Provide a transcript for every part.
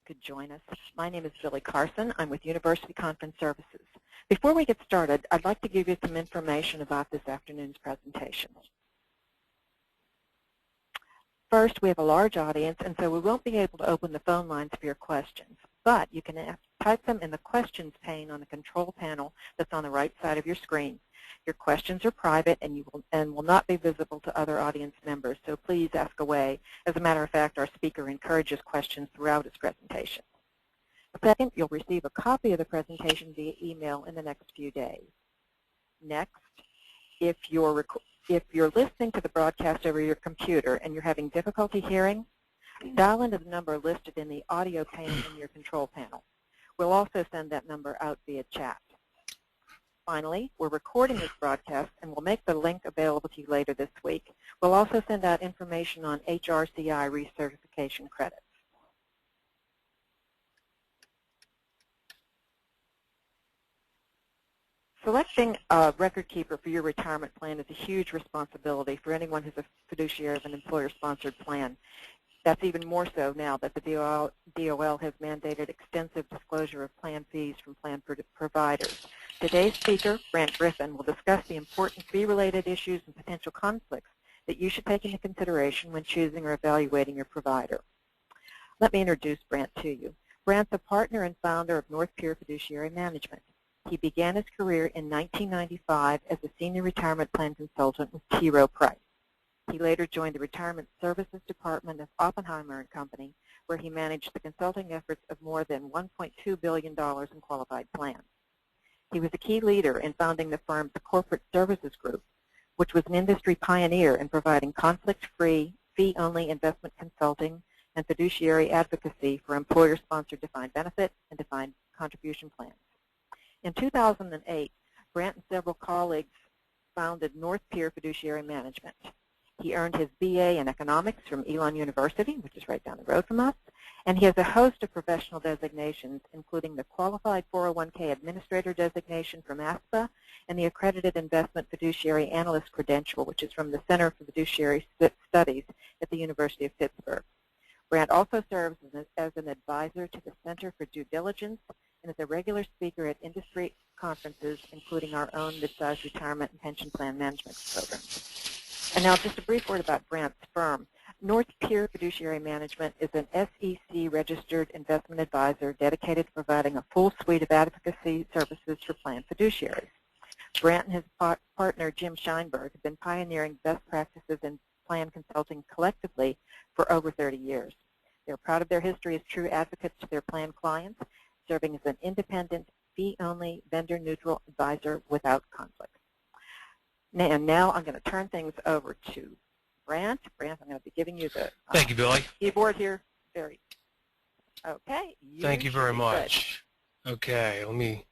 could join us. My name is Billy Carson. I'm with University Conference Services. Before we get started, I'd like to give you some information about this afternoon's presentation. First, we have a large audience, and so we won't be able to open the phone lines for your questions, but you can type them in the questions pane on the control panel that's on the right side of your screen. Your questions are private and will not be visible to other audience members, so please ask away. As a matter of fact, our speaker encourages questions throughout his presentation. Second, you'll receive a copy of the presentation via email in the next few days. Next, if you're listening to the broadcast over your computer and you're having difficulty hearing, dial into the number listed in the audio pane in your control panel. We'll also send that number out via chat. Finally, we're recording this broadcast and we'll make the link available to you later this week. We'll also send out information on HRCI recertification credits. Selecting a record keeper for your retirement plan is a huge responsibility for anyone who's a fiduciary of an employer-sponsored plan. That's even more so now that the DOL has mandated extensive disclosure of plan fees from plan providers. Today's speaker, Brant Griffin, will discuss the important fee-related issues and potential conflicts that you should take into consideration when choosing or evaluating your provider. Let me introduce Brant to you. Brant's a partner and founder of North Pier Fiduciary Management. He began his career in 1995 as a senior retirement plan consultant with T. Rowe Price. He later joined the Retirement Services Department of Oppenheimer & Company, where he managed the consulting efforts of more than $1.2 billion in qualified plans. He was a key leader in founding the firm's Corporate Services Group, which was an industry pioneer in providing conflict-free, fee-only investment consulting and fiduciary advocacy for employer-sponsored defined benefit and defined contribution plans. In 2008, Brant and several colleagues founded North Pier Fiduciary Management. He earned his BA in economics from Elon University, which is right down the road from us, and he has a host of professional designations, including the Qualified 401k Administrator designation from ASPA and the Accredited Investment Fiduciary Analyst credential, which is from the Center for Fiduciary Studies at the University of Pittsburgh. Brant also serves as an advisor to the Center for Due Diligence and is a regular speaker at industry conferences, including our own midsize retirement and pension plan management program. And now just a brief word about Brant's firm. North Pier Fiduciary Management is an SEC-registered investment advisor dedicated to providing a full suite of advocacy services for plan fiduciaries. Brant and his partner, Jim Scheinberg, have been pioneering best practices in plan consulting collectively for over 30 years. They're proud of their history as true advocates to their plan clients, serving as an independent, fee-only, vendor-neutral advisor without conflict. And now I'm going to turn things over to Brant. Brant, I'm going to be giving you the Thank you, Billy. Keyboard here. Okay. Thank you very much. Good. Okay, let me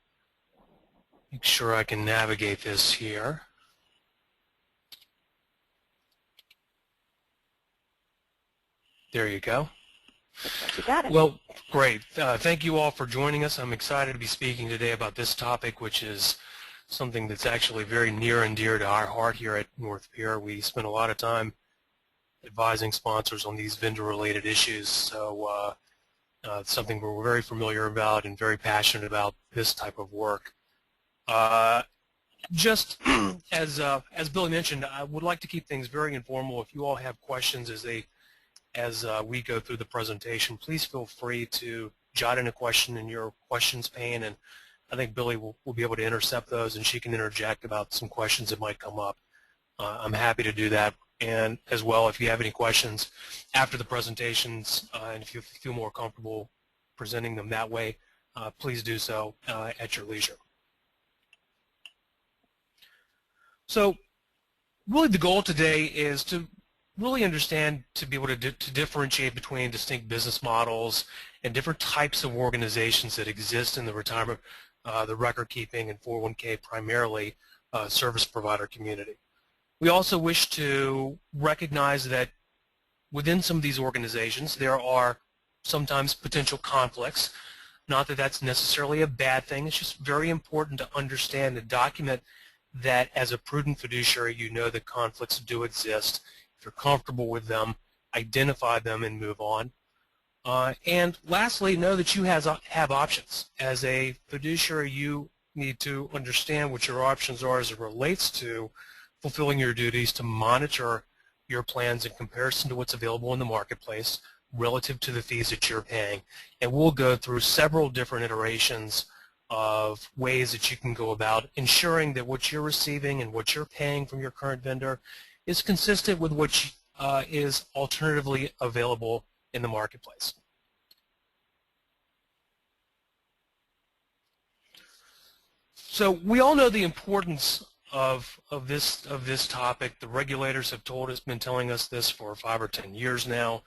make sure I can navigate this here. There you go. You got it. Well, great. Thank you all for joining us. I'm excited to be speaking today about this topic, which is something that's actually very near and dear to our heart here at North Pier. We spend a lot of time advising sponsors on these vendor-related issues, so it's something we're very familiar about and very passionate about this type of work. Just as Billy mentioned, I would like to keep things very informal. If you all have questions as we go through the presentation, please feel free to jot in a question in your questions pane, and I think Billy will be able to intercept those, and she can interject about some questions that might come up. I'm happy to do that. And as well, if you have any questions after the presentations, and if you feel more comfortable presenting them that way, please do so at your leisure. So really the goal today is to really understand, to be able to differentiate between distinct business models and different types of organizations that exist in the retirement, the record keeping and 401k primarily service provider community. We also wish to recognize that within some of these organizations there are sometimes potential conflicts. Not that that's necessarily a bad thing. It's just very important to understand and document that as a prudent fiduciary you know that conflicts do exist. If you're comfortable with them, identify them and move on. And lastly, know that you have options. As a fiduciary, you need to understand what your options are as it relates to fulfilling your duties to monitor your plans in comparison to what's available in the marketplace relative to the fees that you're paying. And we'll go through several different iterations of ways that you can go about ensuring that what you're receiving and what you're paying from your current vendor is consistent with what is alternatively available in the marketplace. So we all know the importance of this topic. The regulators have been telling us this for 5 or 10 years now.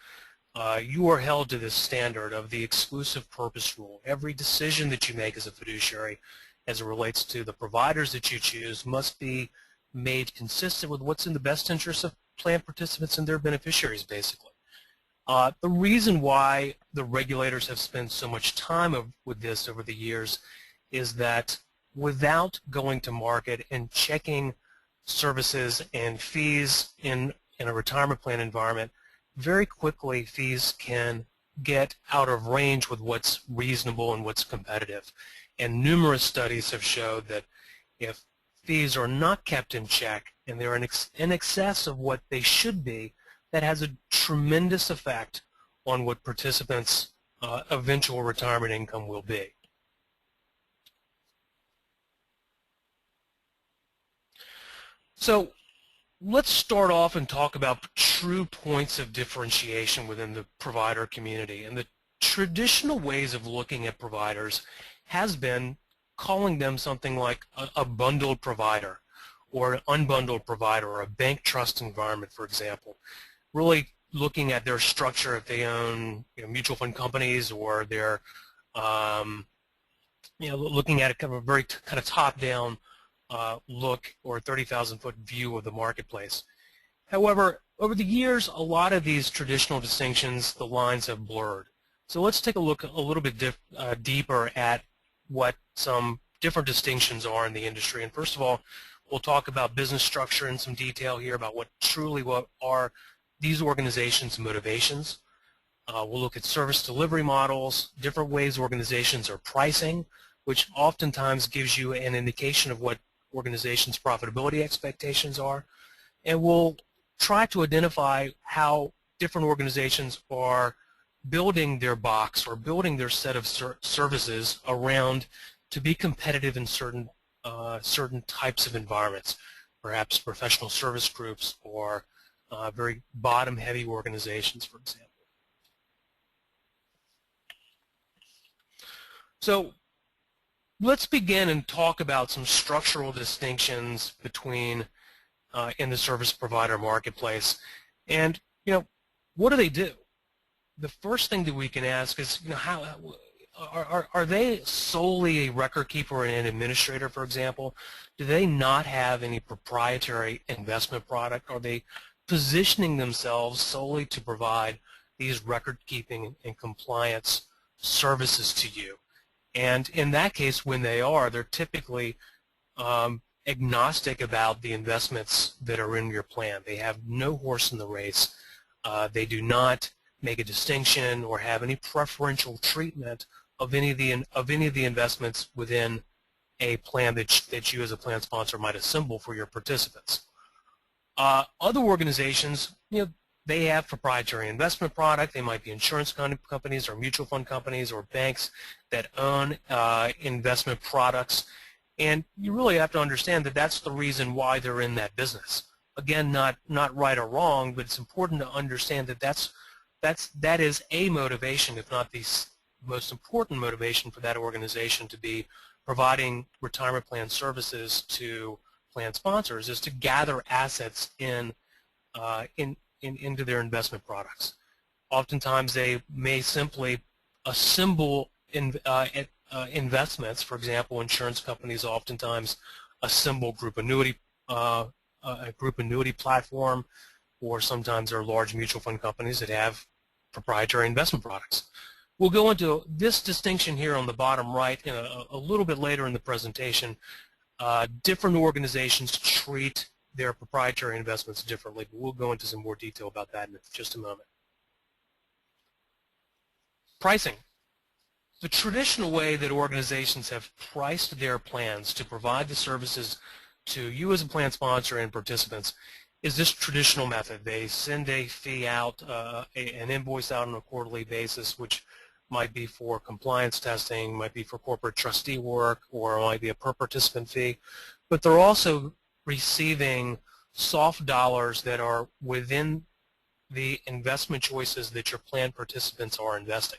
You are held to this standard of the exclusive purpose rule. Every decision that you make as a fiduciary as it relates to the providers that you choose must be made consistent with what's in the best interest of plan participants and their beneficiaries, basically. The reason why the regulators have spent so much time with this over the years is that without going to market and checking services and fees in a retirement plan environment, very quickly fees can get out of range with what's reasonable and what's competitive. And numerous studies have showed that if fees are not kept in check and they're in excess of what they should be, that has a tremendous effect on what participants' eventual retirement income will be. So let's start off and talk about true points of differentiation within the provider community. And the traditional ways of looking at providers has been calling them something like a bundled provider or an unbundled provider or a bank trust environment, for example. Really looking at their structure if they own mutual fund companies or they're looking at a kind of a very kind of top-down look or 30,000-foot view of the marketplace. However, over the years, a lot of these traditional distinctions, the lines have blurred. So let's take a look a little bit deeper at what some different distinctions are in the industry. And first of all, we'll talk about business structure in some detail here about what are these organizations' motivations. We'll look at service delivery models, different ways organizations are pricing, which oftentimes gives you an indication of what organizations' profitability expectations are. And we'll try to identify how different organizations are building their box or building their set of services around to be competitive in certain types of environments, perhaps professional service groups or very bottom-heavy organizations, for example. So let's begin and talk about some structural distinctions between in the service provider marketplace. And what do they do? The first thing that we can ask is, how are they solely a record keeper and an administrator, for example? Do they not have any proprietary investment product? Are they positioning themselves solely to provide these record keeping and compliance services to you? And in that case, when they are, they're typically agnostic about the investments that are in your plan. They have no horse in the race. They do not make a distinction or have any preferential treatment of any of the investments within a plan that you as a plan sponsor might assemble for your participants. Other organizations, they have proprietary investment product. They might be insurance companies or mutual fund companies or banks that own investment products. And you really have to understand that that's the reason why they're in that business. Again, not right or wrong, but it's important to understand that that is a motivation, if not the most important motivation for that organization to be providing retirement plan services to plan sponsors, is to gather assets into their investment products. Oftentimes they may simply assemble investments. For example, insurance companies oftentimes assemble a group annuity platform, or sometimes there are large mutual fund companies that have proprietary investment products. We'll go into this distinction here on the bottom right a little bit later in the presentation. Different organizations treat their proprietary investments differently, but we'll go into some more detail about that in just a moment. Pricing. The traditional way that organizations have priced their plans to provide the services to you as a plan sponsor and participants is this traditional method. They send a fee out, an invoice out on a quarterly basis, which might be for compliance testing, might be for corporate trustee work, or might be a per participant fee. But they're also receiving soft dollars that are within the investment choices that your plan participants are investing.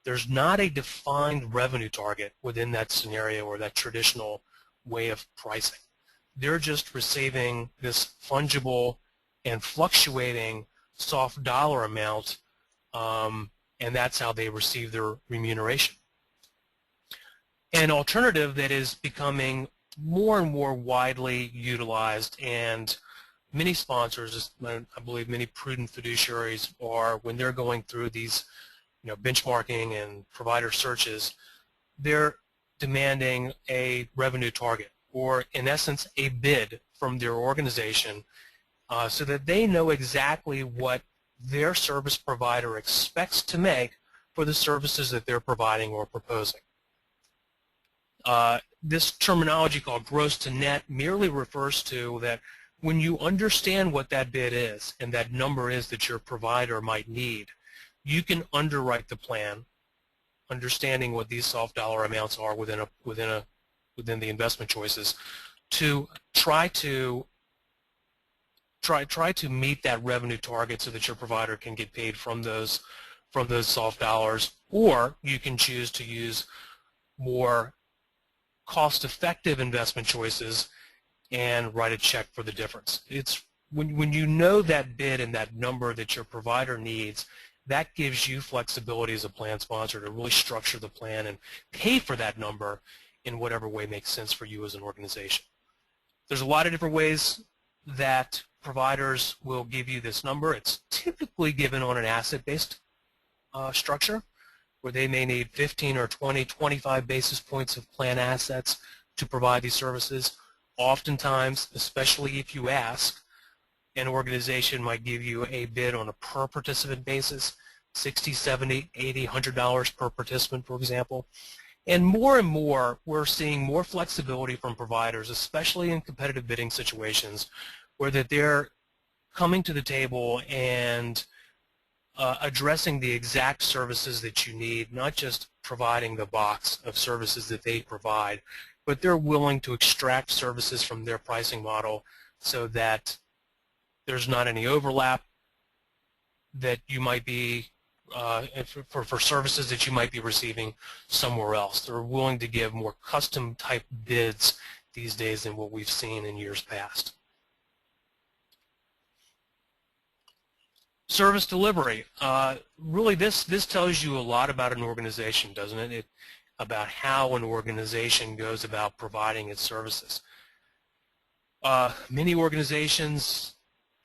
There's not a defined revenue target within that scenario or that traditional way of pricing. They're just receiving this fungible and fluctuating soft dollar amount, and that's how they receive their remuneration. An alternative that is becoming more and more widely utilized, and many sponsors, I believe many prudent fiduciaries are, when they're going through these benchmarking and provider searches, they're demanding a revenue target, or in essence a bid from their organization, so that they know exactly what their service provider expects to make for the services that they're providing or proposing. This terminology called gross to net merely refers to that when you understand what that bid is and that number is that your provider might need, you can underwrite the plan, understanding what these soft dollar amounts are within the investment choices, to try to meet that revenue target so that your provider can get paid from those soft dollars, or you can choose to use more cost-effective investment choices and write a check for the difference. It's when you know that bid and that number that your provider needs, that gives you flexibility as a plan sponsor to really structure the plan and pay for that number in whatever way makes sense for you as an organization. There's a lot of different ways that providers will give you this number. It's typically given on an asset-based structure, where they may need 15 or 20, 25 basis points of plan assets to provide these services. Oftentimes, especially if you ask, an organization might give you a bid on a per participant basis, $60, $70, $80, $100 per participant, for example. And more, we're seeing more flexibility from providers, especially in competitive bidding situations, where that they're coming to the table and addressing the exact services that you need, not just providing the box of services that they provide, but they're willing to extract services from their pricing model so that there's not any overlap that you might be for services that you might be receiving somewhere else. They're willing to give more custom type bids these days than what we've seen in years past. Service delivery. Really, this tells you a lot about an organization, doesn't it? About how an organization goes about providing its services. Many organizations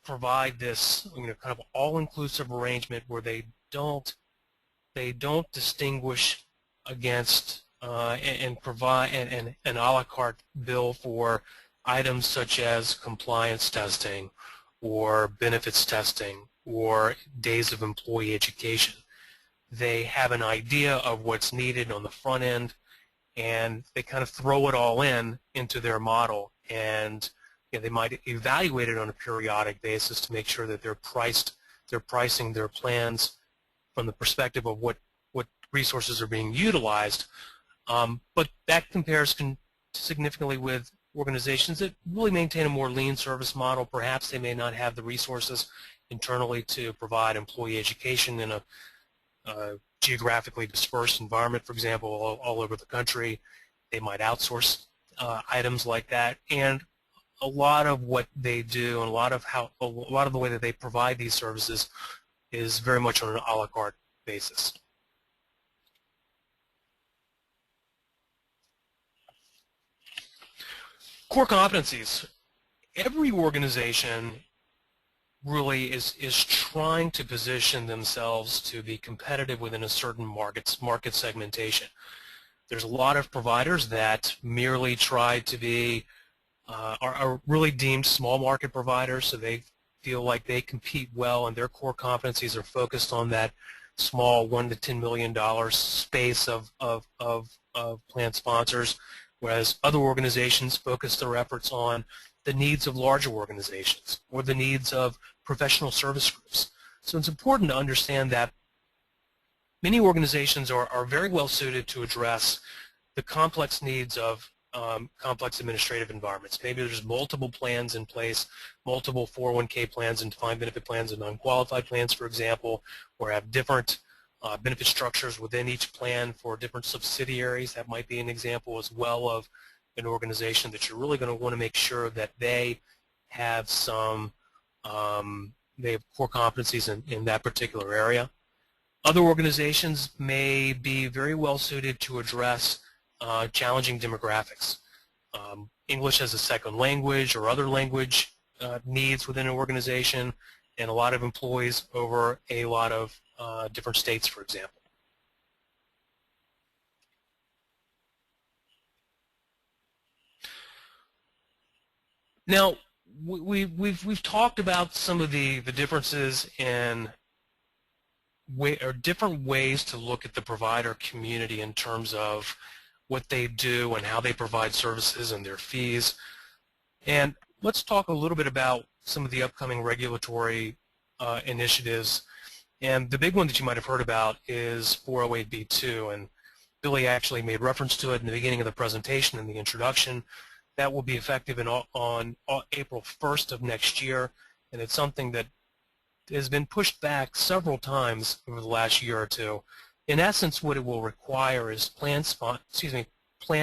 provide this, kind of all-inclusive arrangement where they don't distinguish against and provide an a la carte bill for items such as compliance testing or benefits testing or days of employee education. They have an idea of what's needed on the front end, and they kind of throw it all into their model, and they might evaluate it on a periodic basis to make sure that they're pricing their plans from the perspective of what resources are being utilized. But that compares significantly with organizations that really maintain a more lean service model. Perhaps they may not have the resources internally to provide employee education in a geographically dispersed environment, for example, all over the country. They might outsource items like that, and a lot of what they do and a lot of the way that they provide these services is very much on an a la carte basis. Core competencies. Every organization really is trying to position themselves to be competitive within a certain market segmentation. There's a lot of providers that merely try to be are really deemed small market providers, so they feel like they compete well and their core competencies are focused on that small $1 to $10 million space of plan sponsors, whereas other organizations focus their efforts on the needs of larger organizations or the needs of professional service groups. So it's important to understand that many organizations are very well suited to address the complex needs of complex administrative environments. Maybe there's multiple plans in place, multiple 401k plans and defined benefit plans and unqualified plans, for example, or have different benefit structures within each plan for different subsidiaries. That might be an example as well of an organization that you're really going to want to make sure that they have some, they have core competencies in that particular area. Other organizations may be very well suited to address challenging demographics. English as a second language or other language needs within an organization, and a lot of employees over a lot of different states, for example. Now, we've talked about some of the differences in different ways to look at the provider community in terms of what they do and how they provide services and their fees. And let's talk a little bit about some of the upcoming regulatory initiatives. And the big one that you might have heard about is 408B2, and Billy actually made reference to it in the beginning of the presentation in the introduction. That will be effective on April 1st of next year, and it's something that has been pushed back several times over the last year or two. In essence, what it will require is plan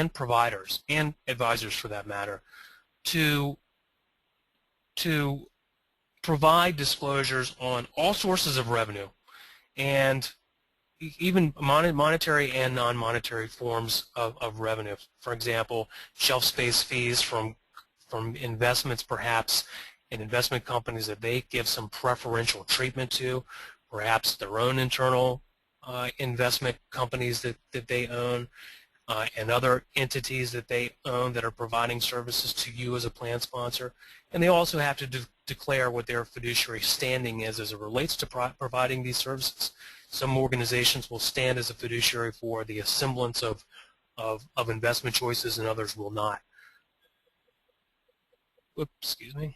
providers and advisors, for that matter, to provide disclosures on all sources of revenue, and even monetary and non-monetary forms of revenue. For example, shelf space fees from investments, perhaps, in investment companies that they give some preferential treatment to, perhaps their own internal investment companies that they own, and other entities that they own that are providing services to you as a plan sponsor. And they also have to declare what their fiduciary standing is as it relates to providing these services. Some organizations will stand as a fiduciary for the assemblance of investment choices, and others will not. Oops, excuse me.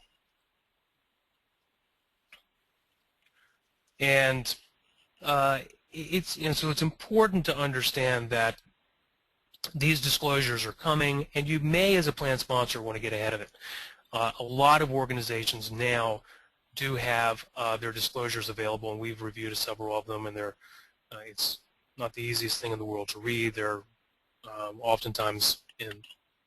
And so it's important to understand that these disclosures are coming, and you may, as a plan sponsor, want to get ahead of it. A lot of organizations now do have their disclosures available, and we've reviewed several of them, and it's not the easiest thing in the world to read. They're oftentimes in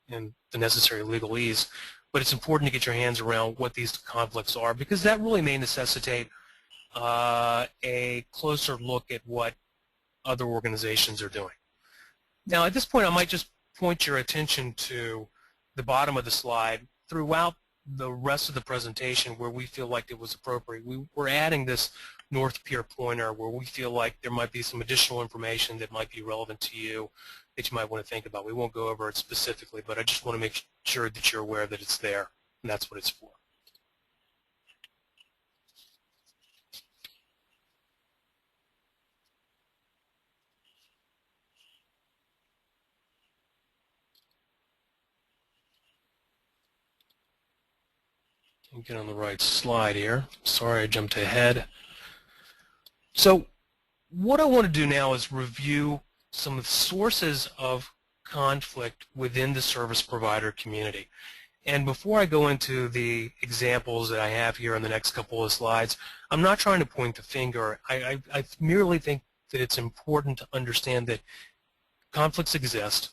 the necessary legalese, but it's important to get your hands around what these conflicts are, because that really may necessitate a closer look at what other organizations are doing. Now, at this point, I might just point your attention to the bottom of the slide. Throughout the rest of the presentation, where we feel like it was appropriate, we're adding this North Pier pointer where we feel like there might be some additional information that might be relevant to you that you might want to think about. We won't go over it specifically, but I just want to make sure that you're aware that it's there, and that's what it's for. Get on the right slide here. Sorry, I jumped ahead. So what I want to do now is review some of the sources of conflict within the service provider community. And before I go into the examples that I have here in the next couple of slides, I'm not trying to point the finger. I merely think that it's important to understand that conflicts exist,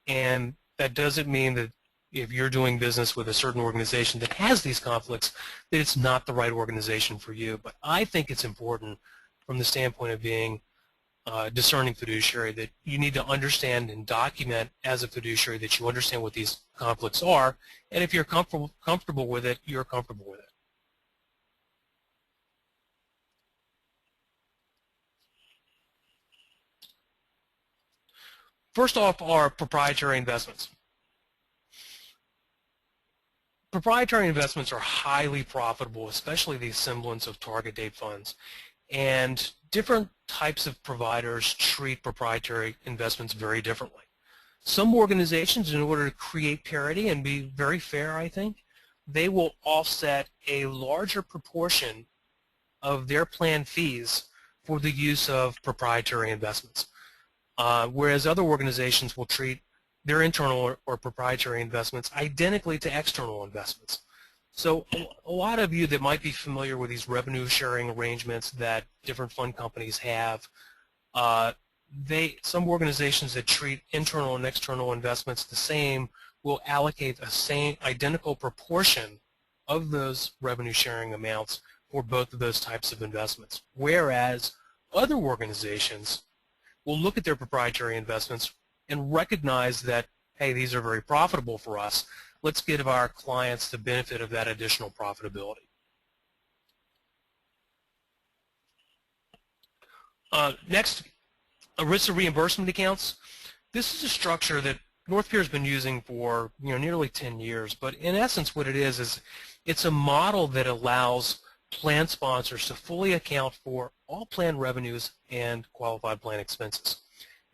and that doesn't mean that if you're doing business with a certain organization that has these conflicts, that it's not the right organization for you. But I think it's important from the standpoint of being a discerning fiduciary that you need to understand and document as a fiduciary that you understand what these conflicts are, and if you're comfortable with it, you're comfortable with it. First off are proprietary investments. Proprietary investments are highly profitable, especially the semblance of target date funds. And different types of providers treat proprietary investments very differently. Some organizations, in order to create parity and be very fair, I think, they will offset a larger proportion of their plan fees for the use of proprietary investments, whereas other organizations will treat their internal or proprietary investments identically to external investments. So a lot of you that might be familiar with these revenue sharing arrangements that different fund companies have, some organizations that treat internal and external investments the same will allocate a same identical proportion of those revenue sharing amounts for both of those types of investments. Whereas other organizations will look at their proprietary investments and recognize that, hey, these are very profitable for us. Let's give our clients the benefit of that additional profitability. Next, ERISA reimbursement accounts. This is a structure that North Pier has been using for nearly 10 years, but in essence what it is it's a model that allows plan sponsors to fully account for all plan revenues and qualified plan expenses.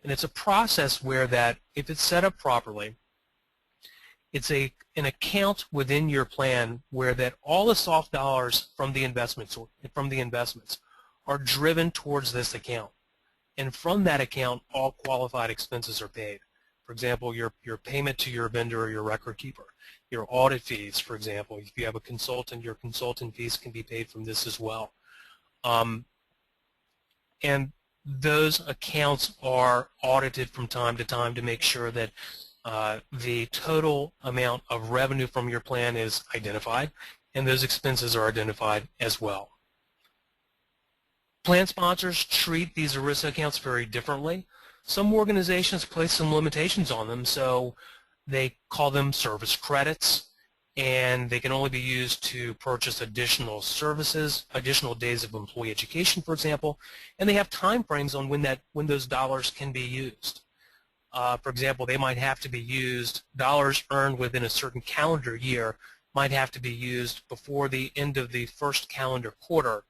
And it's a process where that, if it's set up properly, it's an account within your plan where that all the soft dollars from the investments are driven towards this account. And from that account, all qualified expenses are paid. For example, your payment to your vendor or your record keeper, your audit fees, for example. If you have a consultant, your consultant fees can be paid from this as well. And those accounts are audited from time to time to make sure that the total amount of revenue from your plan is identified, and those expenses are identified as well. Plan sponsors treat these ERISA accounts very differently. Some organizations place some limitations on them, so they call them service credits, and they can only be used to purchase additional services, additional days of employee education, for example, and they have time frames on when those dollars can be used. For example, they might have to be used, dollars earned within a certain calendar year might have to be used before the end of the first calendar quarter.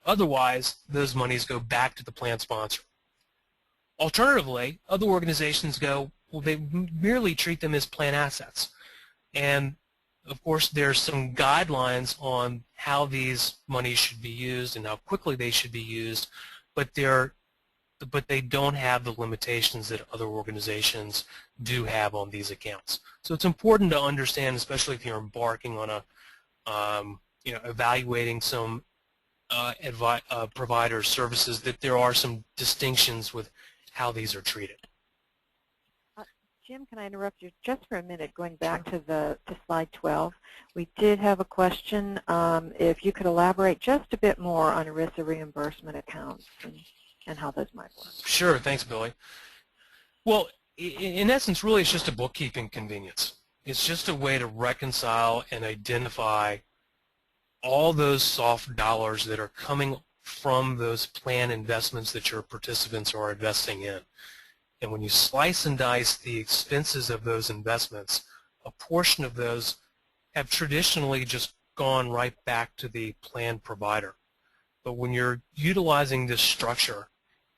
Otherwise, those monies go back to the plan sponsor. Alternatively, other organizations go, well, they merely treat them as plan assets. And of course, there's some guidelines on how these monies should be used and how quickly they should be used, but they don't have the limitations that other organizations do have on these accounts. So it's important to understand, especially if you're embarking on a, evaluating some provider services, that there are some distinctions with how these are treated. Jim, can I interrupt you just for a minute, going back to slide 12? We did have a question. If you could elaborate just a bit more on ERISA reimbursement accounts and how those might work. Sure, thanks, Billy. Well, in essence, really it's just a bookkeeping convenience. It's just a way to reconcile and identify all those soft dollars that are coming from those plan investments that your participants are investing in. And when you slice and dice the expenses of those investments, a portion of those have traditionally just gone right back to the plan provider. But when you're utilizing this structure,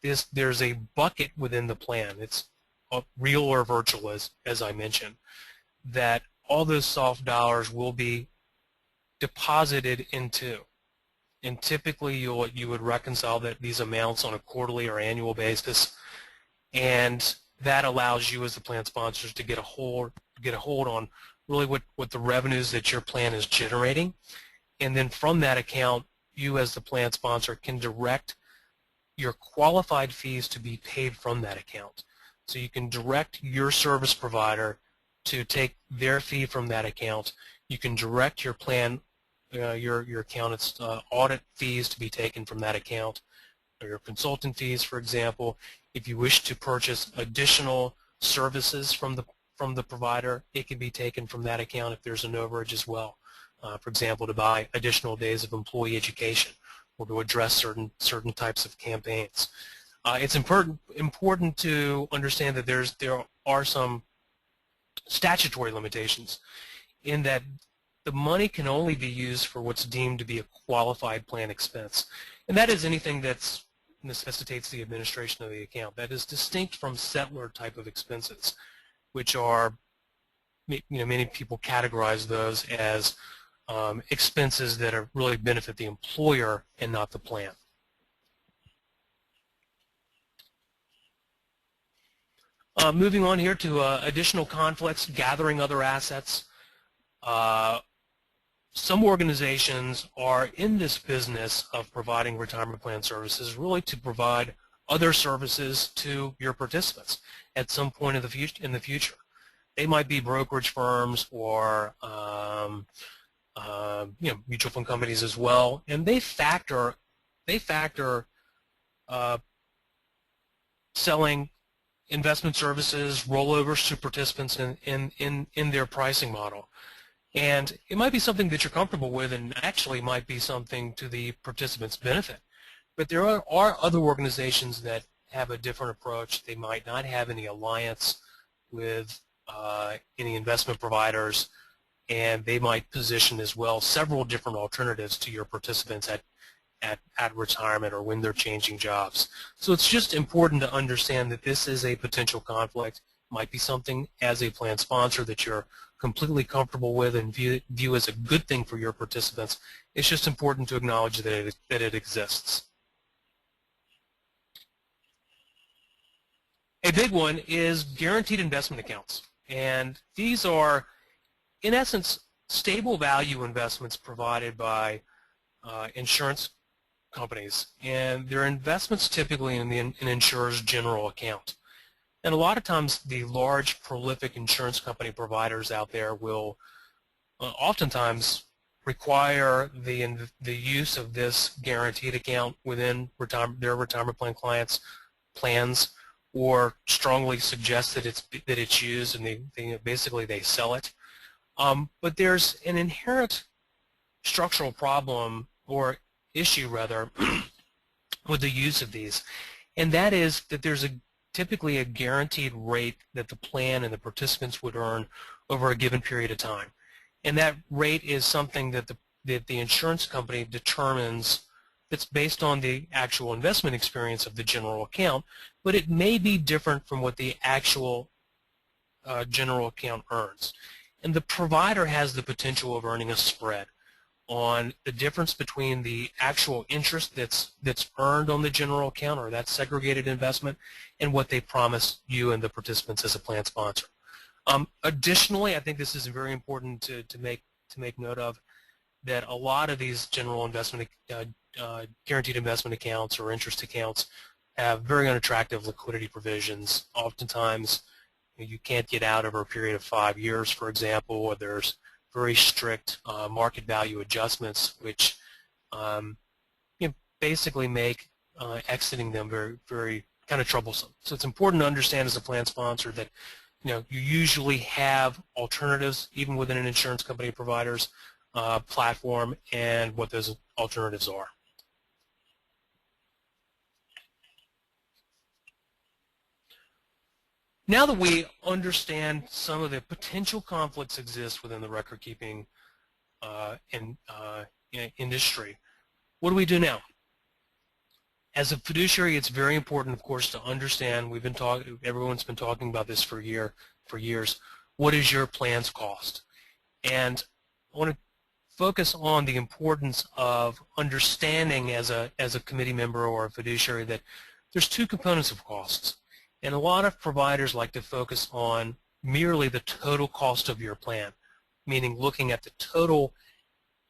there's a bucket within the plan. It's real or virtual, as I mentioned, that all those soft dollars will be deposited into. And typically you would reconcile these amounts on a quarterly or annual basis, and that allows you as the plan sponsors to get a hold on really what the revenues that your plan is generating. And then from that account, you as the plan sponsor can direct your qualified fees to be paid from that account. So you can direct your service provider to take their fee from that account. You can direct your plan, your accountant's audit fees to be taken from that account, or your consultant fees, for example. If you wish to purchase additional services from the provider, it can be taken from that account if there's an overage as well. For example, to buy additional days of employee education or to address certain types of campaigns. It's important to understand that there are some statutory limitations in that the money can only be used for what's deemed to be a qualified plan expense. And that is anything that necessitates the administration of the account. That is distinct from settler type of expenses, which are, many people categorize those as expenses that are really benefit the employer and not the plan. Moving on here to additional conflicts, gathering other assets. Some organizations are in this business of providing retirement plan services really to provide other services to your participants at some point in the future. They might be brokerage firms or mutual fund companies as well, and they factor selling investment services, rollovers to participants in their pricing model. And it might be something that you're comfortable with and actually might be something to the participants' benefit. But there are other organizations that have a different approach. They might not have any alliance with any investment providers, and they might position as well several different alternatives to your participants at retirement or when they're changing jobs. So it's just important to understand that this is a potential conflict. It might be something as a plan sponsor that you're completely comfortable with and view as a good thing for your participants. It's just important to acknowledge that it exists. A big one is guaranteed investment accounts. And these are, in essence, stable value investments provided by insurance companies. And they're investments typically in an insurer's general account. And a lot of times the large, prolific insurance company providers out there will oftentimes require the use of this guaranteed account within their retirement plan clients' plans, or strongly suggest that it's used, and basically they sell it. But there's an inherent structural problem, or issue rather, with the use of these, and that is that there's typically a guaranteed rate that the plan and the participants would earn over a given period of time. And that rate is something that the insurance company determines that's based on the actual investment experience of the general account, but it may be different from what the actual general account earns. And the provider has the potential of earning a spread on the difference between the actual interest that's earned on the general account, or that segregated investment, and what they promise you and the participants as a plan sponsor. Additionally, I think this is very important to make note of, that a lot of these general investment guaranteed investment accounts or interest accounts have very unattractive liquidity provisions. Oftentimes, you can't get out over a period of 5 years, for example, or there's very strict market value adjustments, which basically make exiting them very, very kind of troublesome. So it's important to understand as a plan sponsor that you usually have alternatives even within an insurance company provider's platform, and what those alternatives are. Now that we understand some of the potential conflicts exist within the record-keeping industry, what do we do now? As a fiduciary, it's very important, of course, to understand. Everyone's been talking about this for years. What is your plan's cost? And I want to focus on the importance of understanding as a committee member or a fiduciary that there's two components of costs. And a lot of providers like to focus on merely the total cost of your plan, meaning looking at the total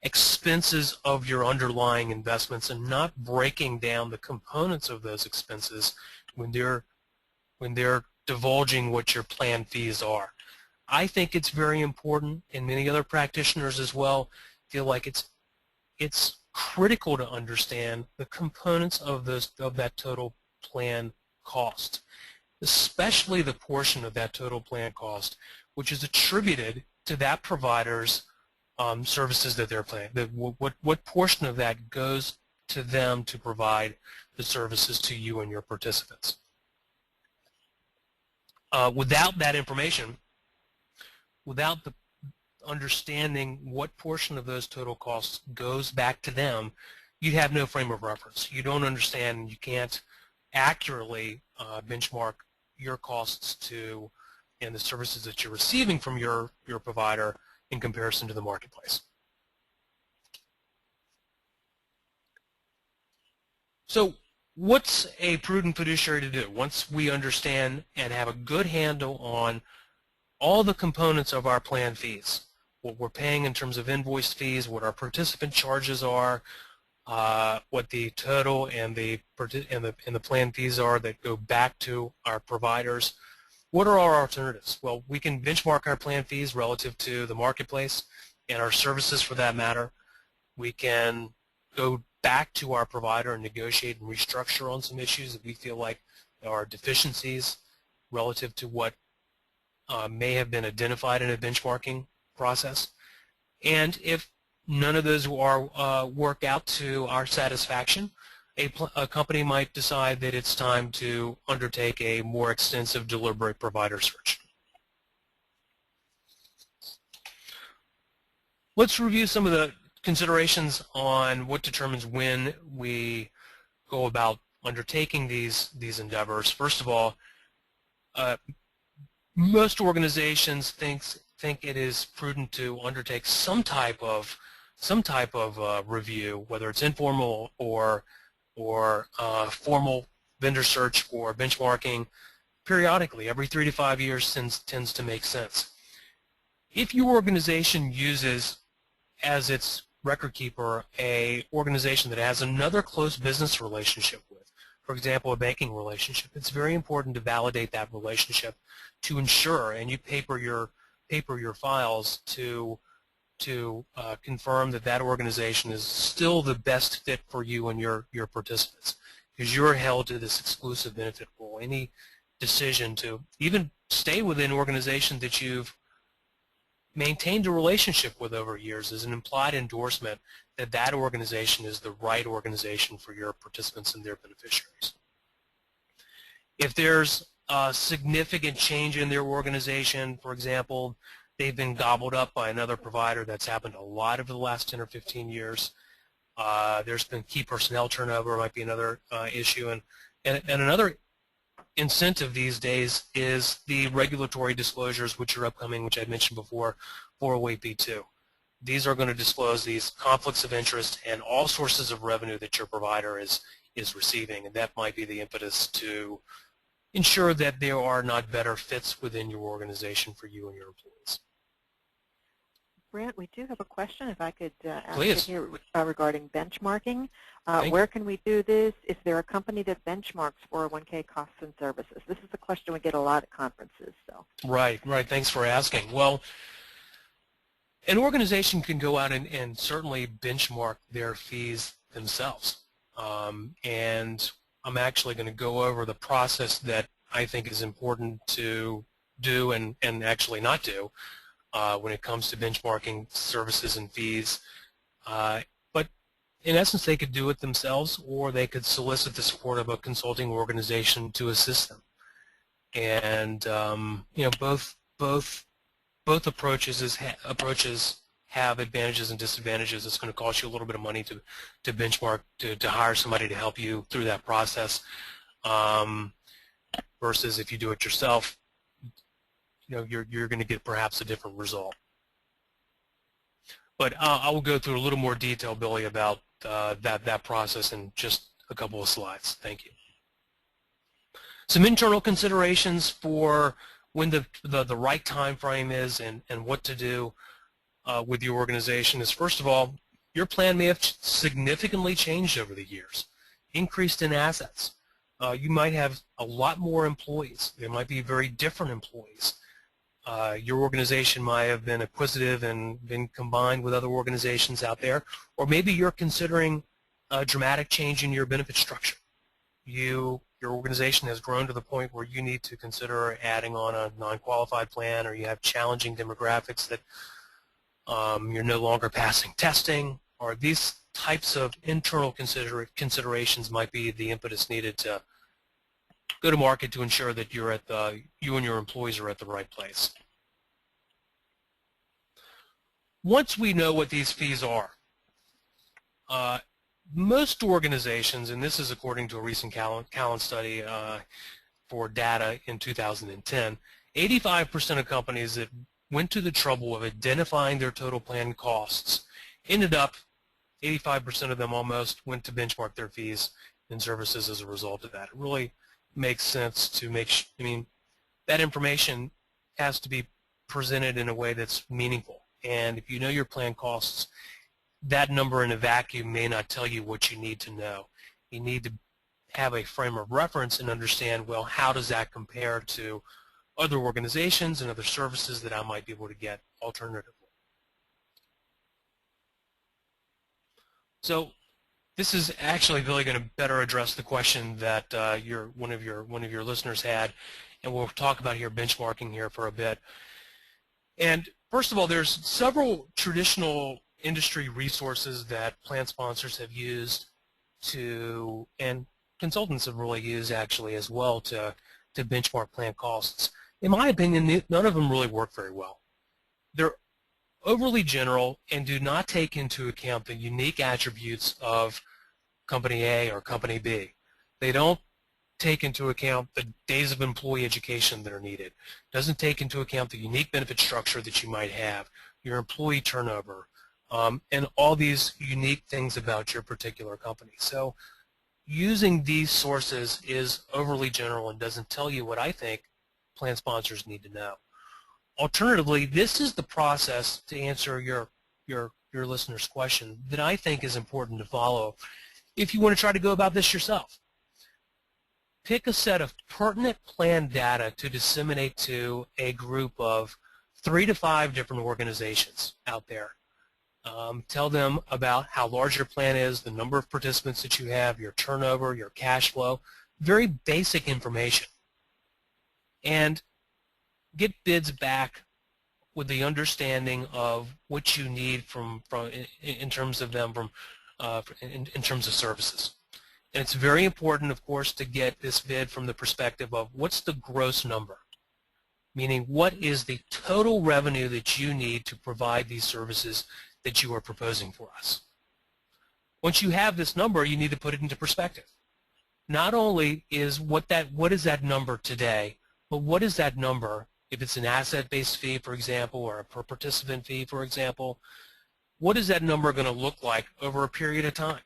expenses of your underlying investments and not breaking down the components of those expenses when they're divulging what your plan fees are. I think it's very important, and many other practitioners as well feel like it's critical to understand the components of that total plan cost, especially the portion of that total plan cost which is attributed to that provider's services that they're paying. What portion of that goes to them to provide the services to you and your participants. Without that information, without the understanding what portion of those total costs goes back to them, you'd have no frame of reference. You don't understand, you can't accurately benchmark your costs to and the services that you're receiving from your provider in comparison to the marketplace. So what's a prudent fiduciary to do? Once we understand and have a good handle on all the components of our plan fees, what we're paying in terms of invoice fees, what our participant charges are, what the total and the plan fees are that go back to our providers, what are our alternatives? Well, we can benchmark our plan fees relative to the marketplace and our services for that matter. We can go back to our provider and negotiate and restructure on some issues that we feel like are deficiencies relative to what may have been identified in a benchmarking process. And if none of those work out to our satisfaction, a company might decide that it's time to undertake a more extensive, deliberate provider search. Let's review some of the considerations on what determines when we go about undertaking these endeavors. First of all, most organizations think it is prudent to undertake some type of review, whether it's informal or formal vendor search or benchmarking periodically. Every 3 to 5 years tends to make sense. If your organization uses as its record keeper a organization that has another close business relationship with, for example, a banking relationship, it's very important to validate that relationship to ensure, and you paper your files to confirm that that organization is still the best fit for you and your participants, because you're held to this exclusive benefit rule. Any decision to even stay with an organization that you've maintained a relationship with over years is an implied endorsement that that organization is the right organization for your participants and their beneficiaries. If there's a significant change in their organization, for example, they've been gobbled up by another provider, that's happened a lot over the last 10 or 15 years. There's been key personnel turnover, might be another issue. And another incentive these days is the regulatory disclosures, which are upcoming, which I mentioned before, 401k. These are going to disclose these conflicts of interest and all sources of revenue that your provider is receiving, and that might be the impetus to ensure that there are not better fits within your organization for you and your employees. Brant, we do have a question, if I could ask Please. it here regarding benchmarking. Where can we do this? Is there a company that benchmarks 401k costs and services? This is a question we get a lot at conferences. So. Right. Thanks for asking. Well, an organization can go out and certainly benchmark their fees themselves. And I'm actually going to go over the process that I think is important to do and actually not do when it comes to benchmarking services and fees. But in essence, they could do it themselves, or they could solicit the support of a consulting organization to assist them. And you know, both approaches have advantages and disadvantages. It's going to cost you a little bit of money to benchmark, to hire somebody to help you through that process, versus if you do it yourself, you know, you're going to get perhaps a different result. But I will go through a little more detail, Billy, about that process in just a couple of slides. Thank you. Some internal considerations for when the right time frame is and what to do with your organization is, first of all, your plan may have significantly changed over the years, increased in assets. You might have a lot more employees. There might be very different employees. Your organization might have been acquisitive and been combined with other organizations out there, or maybe you're considering a dramatic change in your benefit structure. Your organization has grown to the point where you need to consider adding on a non-qualified plan, or you have challenging demographics that you're no longer passing testing, or these types of internal considerations might be the impetus needed to go to market to ensure that you and your employees are at the right place. Once we know what these fees are, most organizations, and this is according to a recent Callan study for data in 2010, 85% of companies that went to the trouble of identifying their total plan costs ended up, 85% of them almost, went to benchmark their fees and services as a result of that. It really makes sense to that information has to be presented in a way that's meaningful. And if you know your plan costs, that number in a vacuum may not tell you what you need to know. You need to have a frame of reference and understand, well, how does that compare to other organizations and other services that I might be able to get alternatively. So this is actually really going to better address the question that one of your listeners had, and we'll talk about here benchmarking here for a bit. And first of all, there's several traditional industry resources that plan sponsors have used to, and consultants have really used actually as well to benchmark plan costs. In my opinion, none of them really work very well. They're overly general and do not take into account the unique attributes of Company A or Company B. They don't take into account the days of employee education that are needed. Doesn't take into account the unique benefit structure that you might have, your employee turnover, and all these unique things about your particular company. So using these sources is overly general and doesn't tell you what I think plan sponsors need to know. Alternatively, this is the process to answer your listener's question that I think is important to follow if you want to try to go about this yourself. Pick a set of pertinent plan data to disseminate to a group of 3 to 5 different organizations out there. Tell them about how large your plan is, the number of participants that you have, your turnover, your cash flow, very basic information. And get bids back with the understanding of what you need in terms of them in terms of services. And it's very important, of course, to get this bid from the perspective of what's the gross number, meaning what is the total revenue that you need to provide these services that you are proposing for us. Once you have this number, you need to put it into perspective. Not only is what is that number today, but what is that number if it's an asset-based fee, for example, or a per participant fee, for example, what is that number going to look like over a period of time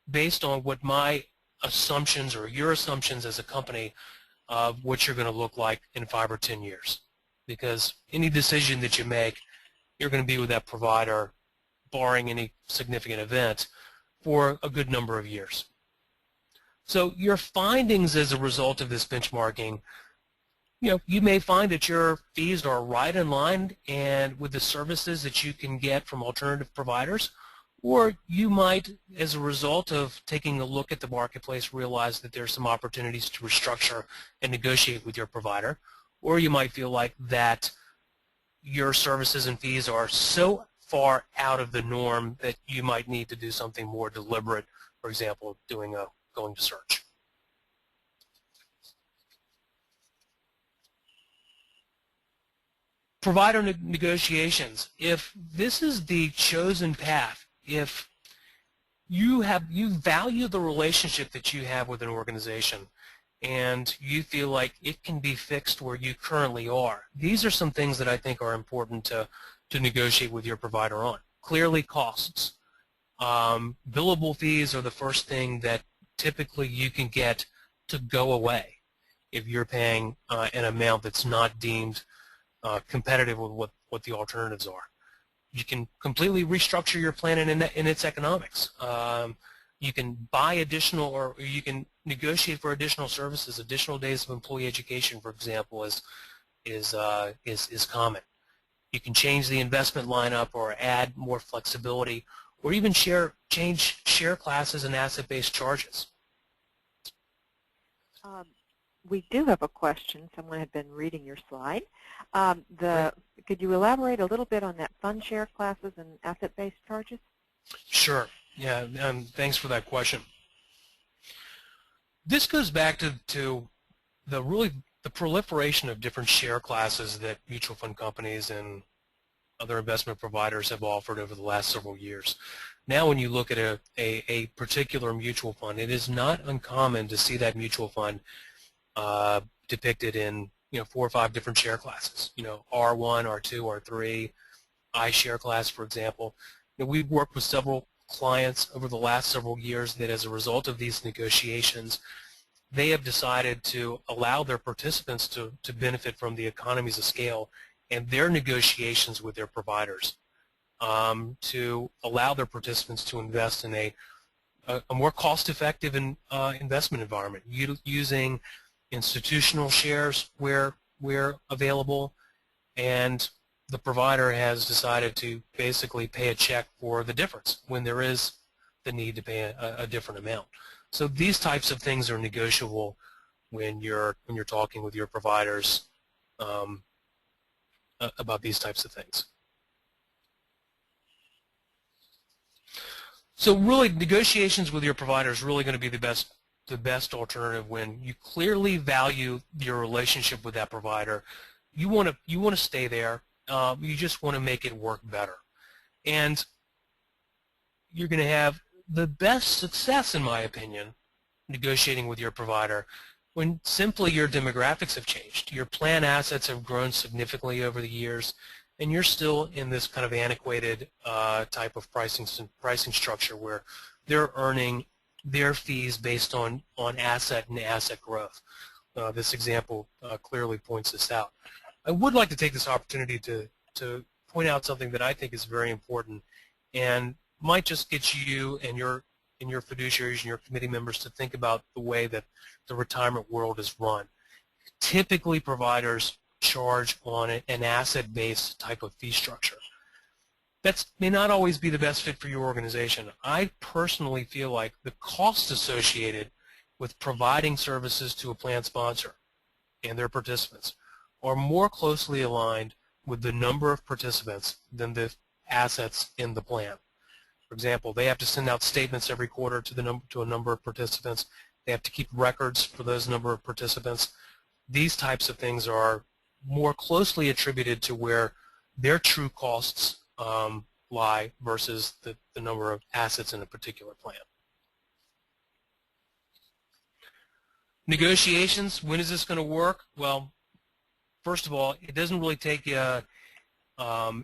based on what my assumptions or your assumptions as a company of what you're going to look like in 5 or 10 years. Because any decision that you make, you're going to be with that provider, barring any significant event, for a good number of years. So your findings as a result of this benchmarking, you may find that your fees are right in line and with the services that you can get from alternative providers, or you might, as a result of taking a look at the marketplace, realize that there's some opportunities to restructure and negotiate with your provider, or you might feel like that your services and fees are so far out of the norm that you might need to do something more deliberate, for example, going to search. Provider negotiations. If this is the chosen path, if you value the relationship that you have with an organization and you feel like it can be fixed where you currently are, these are some things that I think are important to negotiate with your provider on. Clearly, costs. Billable fees are the first thing that typically you can get to go away if you're paying an amount that's not deemed competitive with what the alternatives are. You can completely restructure your plan in its economics. You can buy additional, or you can negotiate for additional services. Additional days of employee education, for example, is common. You can change the investment lineup or add more flexibility, or even change share classes and asset-based charges. We do have a question. Someone had been reading your slide. Could you elaborate a little bit on that fund share classes and asset-based charges? Sure. Yeah, thanks for that question. This goes back to the proliferation of different share classes that mutual fund companies and other investment providers have offered over the last several years. Now when you look at a particular mutual fund, it is not uncommon to see that mutual fund depicted in 4 or 5 different share classes, R1, R2, R3, I share class, for example. We've worked with several clients over the last several years that as a result of these negotiations, they have decided to allow their participants to benefit from the economies of scale and their negotiations with their providers, to allow their participants to invest in a more cost-effective investment environment, using institutional shares where available, and the provider has decided to basically pay a check for the difference when there is the need to pay a different amount. So these types of things are negotiable when you're talking with your providers about these types of things. So really, negotiations with your provider is really going to be the best alternative when you clearly value your relationship with that provider. You want to stay there. You just want to make it work better, and you're going to have the best success, in my opinion, negotiating with your provider when simply your demographics have changed. Your plan assets have grown significantly over the years, and you're still in this kind of antiquated type of pricing structure where they're earning their fees based on asset and asset growth. This example clearly points this out. I would like to take this opportunity to point out something that I think is very important and might just get you and your fiduciaries and your committee members to think about the way that the retirement world is run. Typically, providers charge on an asset-based type of fee structure. That may not always be the best fit for your organization. I personally feel like the cost associated with providing services to a plan sponsor and their participants are more closely aligned with the number of participants than the assets in the plan. For example, they have to send out statements every quarter to a number of participants. They have to keep records for those number of participants. These types of things are more closely attributed to where their true costs lie versus the number of assets in a particular plan. Negotiations, when is this going to work? Well, first of all, it doesn't really take you,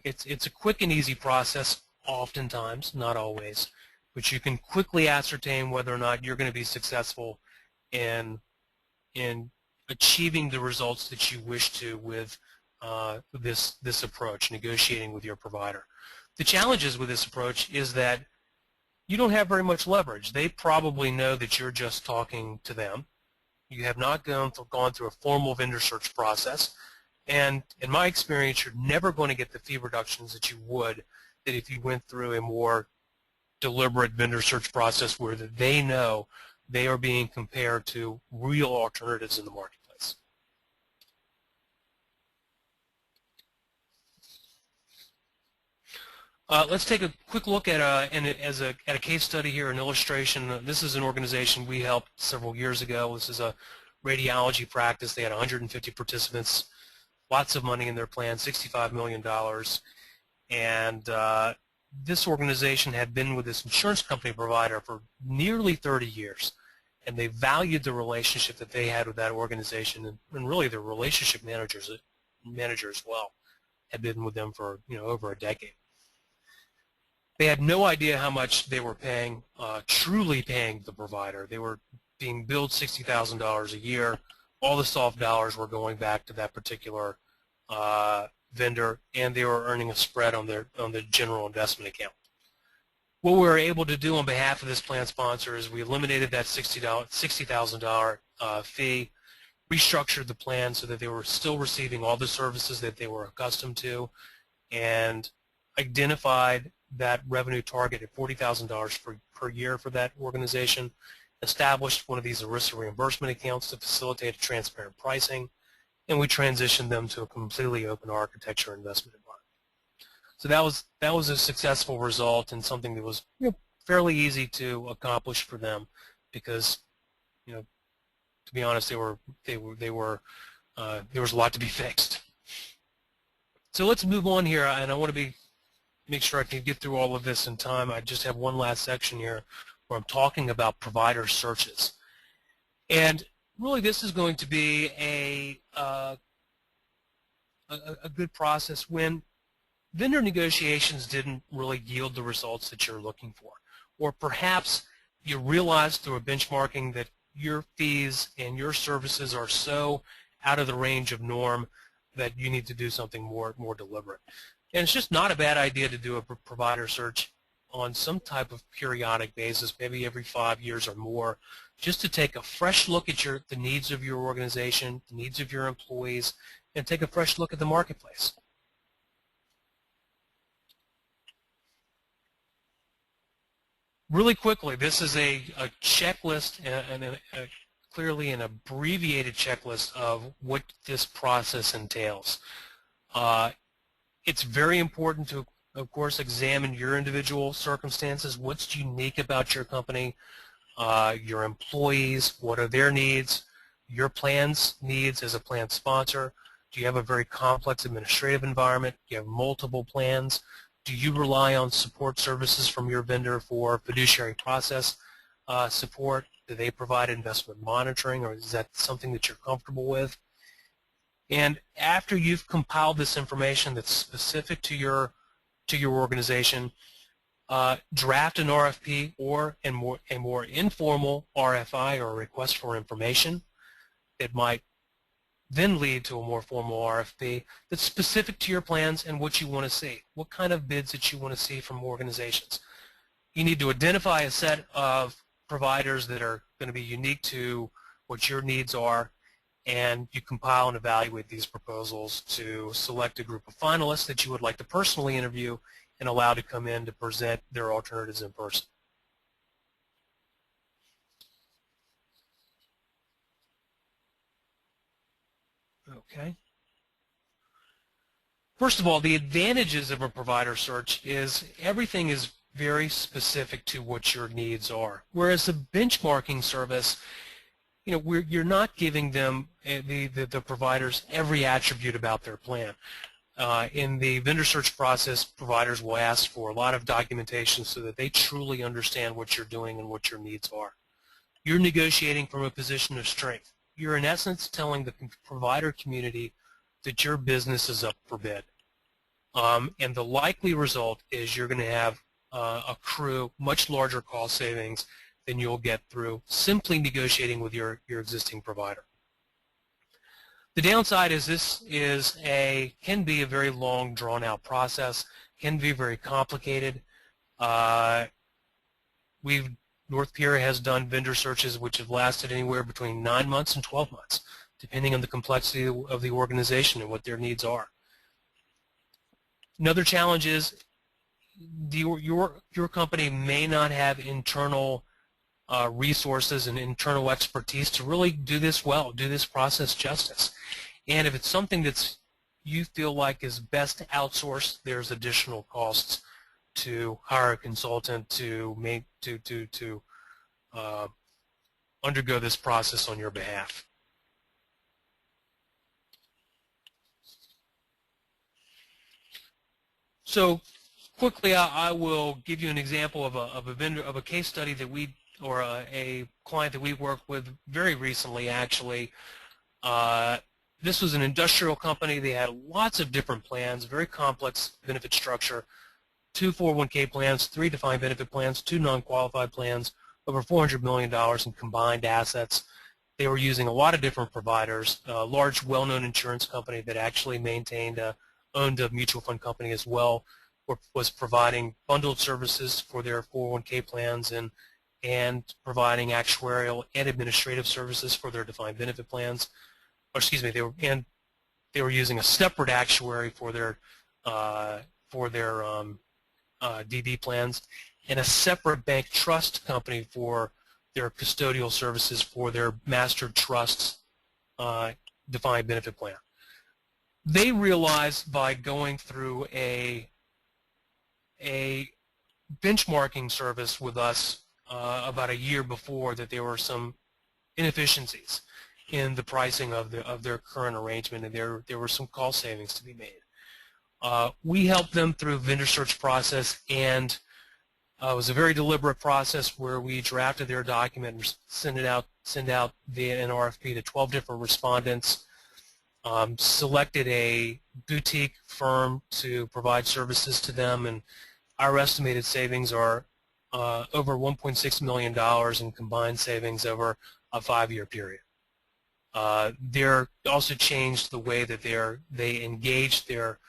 it's a quick and easy process oftentimes, not always, but you can quickly ascertain whether or not you're going to be successful in achieving the results that you wish to with this approach, negotiating with your provider. The challenges with this approach is that you don't have very much leverage. They probably know that you're just talking to them. You have not gone through a formal vendor search process, and in my experience, you're never going to get the fee reductions that you would that if you went through a more deliberate vendor search process where they know they are being compared to real alternatives in the marketplace. Let's take a quick look at a case study here, an illustration. This is an organization we helped several years ago. This is a radiology practice. They had 150 participants, lots of money in their plan, $65 million. And this organization had been with this insurance company provider for nearly 30 years. And they valued the relationship that they had with that organization, and really their relationship manager as well had been with them for over a decade. They had no idea how much they were paying, truly paying the provider. They were being billed $60,000 a year. All the soft dollars were going back to that particular vendor, and they were earning a spread on their general investment account. What we were able to do on behalf of this plan sponsor is we eliminated that $60,000 fee, restructured the plan so that they were still receiving all the services that they were accustomed to, and identified that revenue target at $40,000 per year for that organization, established one of these ERISA reimbursement accounts to facilitate transparent pricing, and we transitioned them to a completely open architecture investment environment. So that was a successful result and something that was fairly easy to accomplish for them because to be honest, there was a lot to be fixed. So let's move on here, and I want to make sure I can get through all of this in time. I just have one last section here where I'm talking about provider searches. And really this is going to be a good process when vendor negotiations didn't really yield the results that you're looking for. Or perhaps you realized through a benchmarking that your fees and your services are so out of the range of norm that you need to do something more deliberate. And it's just not a bad idea to do a provider search on some type of periodic basis, maybe every 5 years or more, just to take a fresh look at the needs of your organization, the needs of your employees, and take a fresh look at the marketplace. Really quickly, this is a checklist and clearly an abbreviated checklist of what this process entails. It's very important to, of course, examine your individual circumstances. What's unique about your company, your employees, what are their needs, your plan's needs as a plan sponsor. Do you have a very complex administrative environment? Do you have multiple plans? Do you rely on support services from your vendor for fiduciary process support? Do they provide investment monitoring, or is that something that you're comfortable with? And after you've compiled this information that's specific to your organization, draft an RFP or a more informal RFI, or a request for information. It might then lead to a more formal RFP that's specific to your plans and what you want to see, what kind of bids that you want to see from organizations. You need to identify a set of providers that are going to be unique to what your needs are, and you compile and evaluate these proposals to select a group of finalists that you would like to personally interview and allow to come in to present their alternatives in person. Okay. First of all, the advantages of a provider search is everything is very specific to what your needs are. Whereas a benchmarking service, you're not giving them, the providers, every attribute about their plan. In the vendor search process, providers will ask for a lot of documentation so that they truly understand what you're doing and what your needs are. You're negotiating from a position of strength. You're in essence telling the provider community that your business is up for bid. And the likely result is you're going to have accrue much larger cost savings than you'll get through simply negotiating with your existing provider. The downside is this can be a very long, drawn-out process, can be very complicated. North Pier has done vendor searches which have lasted anywhere between 9 months and 12 months, depending on the complexity of the organization and what their needs are. Another challenge is your company may not have internal resources and internal expertise to really do this well, do this process justice. And if it's something that's you feel like is best outsourced, there's additional costs to hire a consultant to undergo this process on your behalf. So quickly, I will give you an example of a case study that a client that we worked with very recently, actually. This was an industrial company. They had lots of different plans, very complex benefit structure, 2 401k plans, 3 defined benefit plans, 2 non-qualified plans, over $400 million in combined assets. They were using a lot of different providers, a large well-known insurance company that actually owned a mutual fund company as well, was providing bundled services for their 401k plans and providing actuarial and administrative services for their defined benefit plans. Or excuse me, they were using a separate actuary for their DB plans, and a separate bank trust company for their custodial services for their master trusts defined benefit plan. They realized by going through a benchmarking service with us about a year before that there were some inefficiencies in the pricing of their current arrangement, and there were some cost savings to be made. We help them through vendor search process, and it was a very deliberate process where we drafted their document and send out via an RFP to 12 different respondents, selected a boutique firm to provide services to them, and our estimated savings are over $1.6 million in combined savings over a 5-year period. They're also changed the way that they engaged their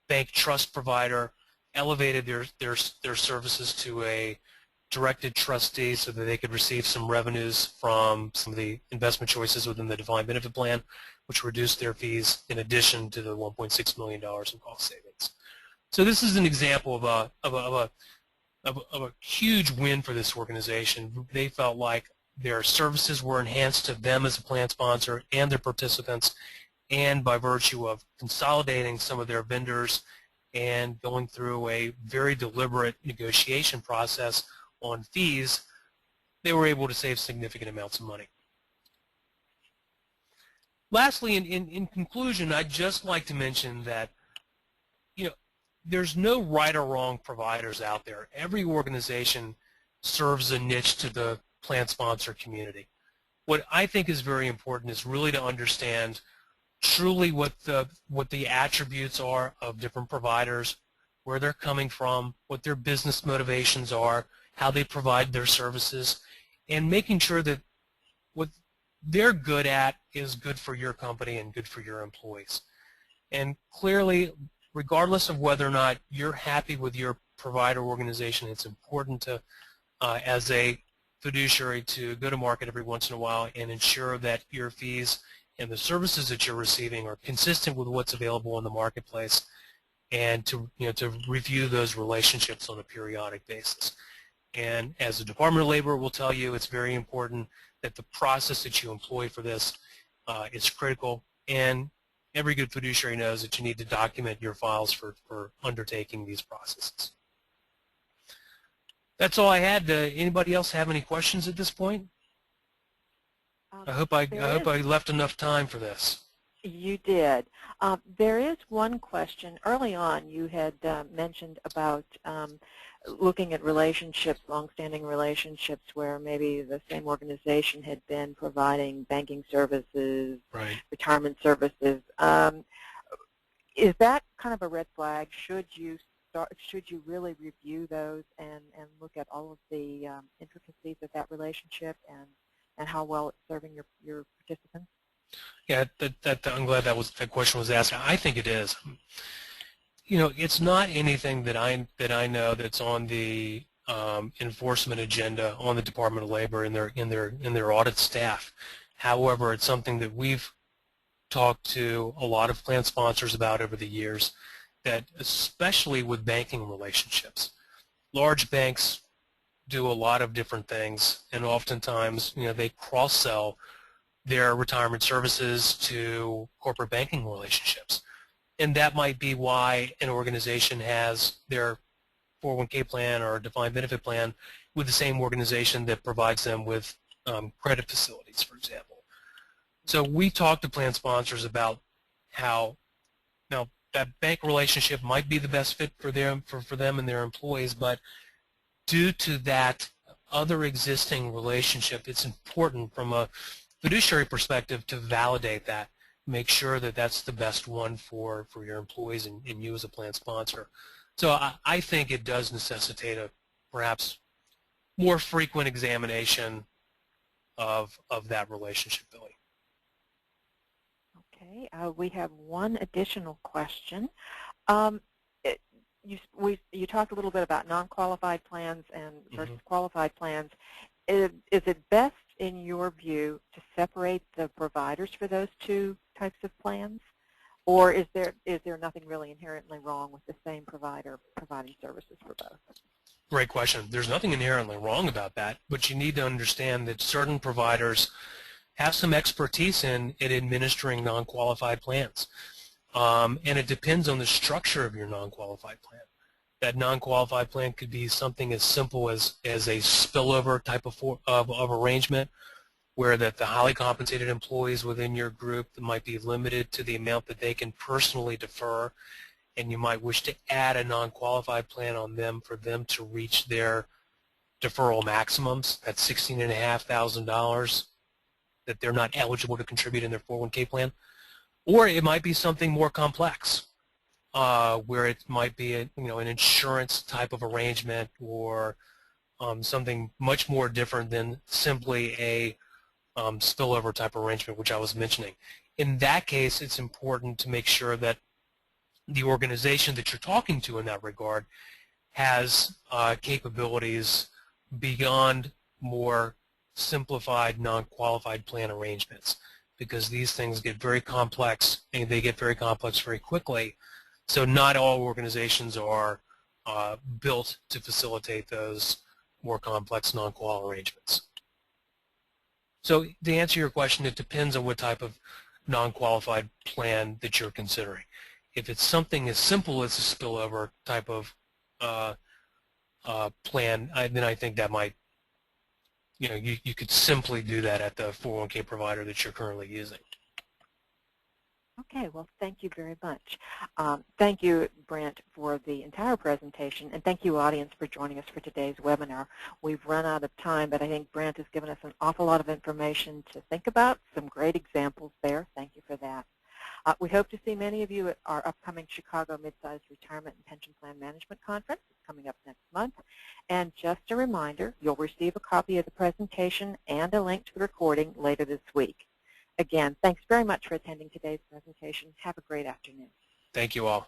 bank trust provider, elevated their services to a directed trustee so that they could receive some revenues from some of the investment choices within the defined benefit plan, which reduced their fees in addition to the $1.6 million in cost savings. So this is an example of a huge win for this organization. They felt like their services were enhanced to them as a plan sponsor and their participants, and by virtue of consolidating some of their vendors and going through a very deliberate negotiation process on fees, they were able to save significant amounts of money. Lastly, in conclusion, I'd just like to mention that, there's no right or wrong providers out there. Every organization serves a niche to the plan sponsor community. What I think is very important is really to understand truly what the attributes are of different providers, where they're coming from, what their business motivations are, how they provide their services, and making sure that what they're good at is good for your company and good for your employees. And clearly, regardless of whether or not you're happy with your provider organization, it's important to, as a fiduciary, to go to market every once in a while and ensure that your fees and the services that you're receiving are consistent with what's available in the marketplace, and to review those relationships on a periodic basis. And as the Department of Labor will tell you, it's very important that the process that you employ for this is critical, and every good fiduciary knows that you need to document your files for undertaking these processes. That's all I had. Anybody else have any questions at this point? I hope I left enough time for this. You did. There is one question. Early on, you had mentioned about looking at relationships, long-standing relationships, where maybe the same organization had been providing banking services, right, retirement services. Is that kind of a red flag? Should you really review those and look at all of the intricacies of that relationship and how well it's serving your participants? Yeah, I'm glad that question was asked. I think it is. It's not anything that I know that's on the enforcement agenda on the Department of Labor in their audit staff. However, it's something that we've talked to a lot of plan sponsors about over the years, that especially with banking relationships, large banks do a lot of different things, and oftentimes they cross-sell their retirement services to corporate banking relationships. And that might be why an organization has their 401k plan or defined benefit plan with the same organization that provides them with credit facilities, for example. So we talk to plan sponsors about how that bank relationship might be the best fit for them and their employees, but due to that other existing relationship, it's important from a fiduciary perspective to validate that, make sure that that's the best one for your employees and you as a plan sponsor. So I think it does necessitate a perhaps more frequent examination of that relationship, Billy. Okay, we have one additional question. You talked a little bit about non-qualified plans and versus qualified plans. Is it best, in your view, to separate the providers for those two types of plans, or is there nothing really inherently wrong with the same provider providing services for both? Great question. There's nothing inherently wrong about that, but you need to understand that certain providers have some expertise in administering non-qualified plans, and it depends on the structure of your non-qualified plan. That non-qualified plan could be something as simple as a spillover type of arrangement, where that the highly compensated employees within your group might be limited to the amount that they can personally defer, and you might wish to add a non-qualified plan on them for them to reach their deferral maximums, that's $16,500 that they're not eligible to contribute in their 401k plan. Or it might be something more complex, where it might be an insurance type of arrangement, or something much more different than simply a spillover type arrangement, which I was mentioning. In that case, it's important to make sure that the organization that you're talking to in that regard has capabilities beyond more simplified non-qualified plan arrangements, because these things get very complex, and they get very complex very quickly. So not all organizations are built to facilitate those more complex non-qual arrangements. So to answer your question, it depends on what type of non-qualified plan that you're considering. If it's something as simple as a spillover type of plan, then I think that might, you could simply do that at the 401k provider that you're currently using. Okay, well, thank you very much. Thank you, Brant, for the entire presentation, and thank you, audience, for joining us for today's webinar. We've run out of time, but I think Brant has given us an awful lot of information to think about, some great examples there. Thank you for that. We hope to see many of you at our upcoming Chicago Mid-Sized Retirement and Pension Plan Management Conference. It's coming up next month. And just a reminder, you'll receive a copy of the presentation and a link to the recording later this week. Again, thanks very much for attending today's presentation. Have a great afternoon. Thank you all.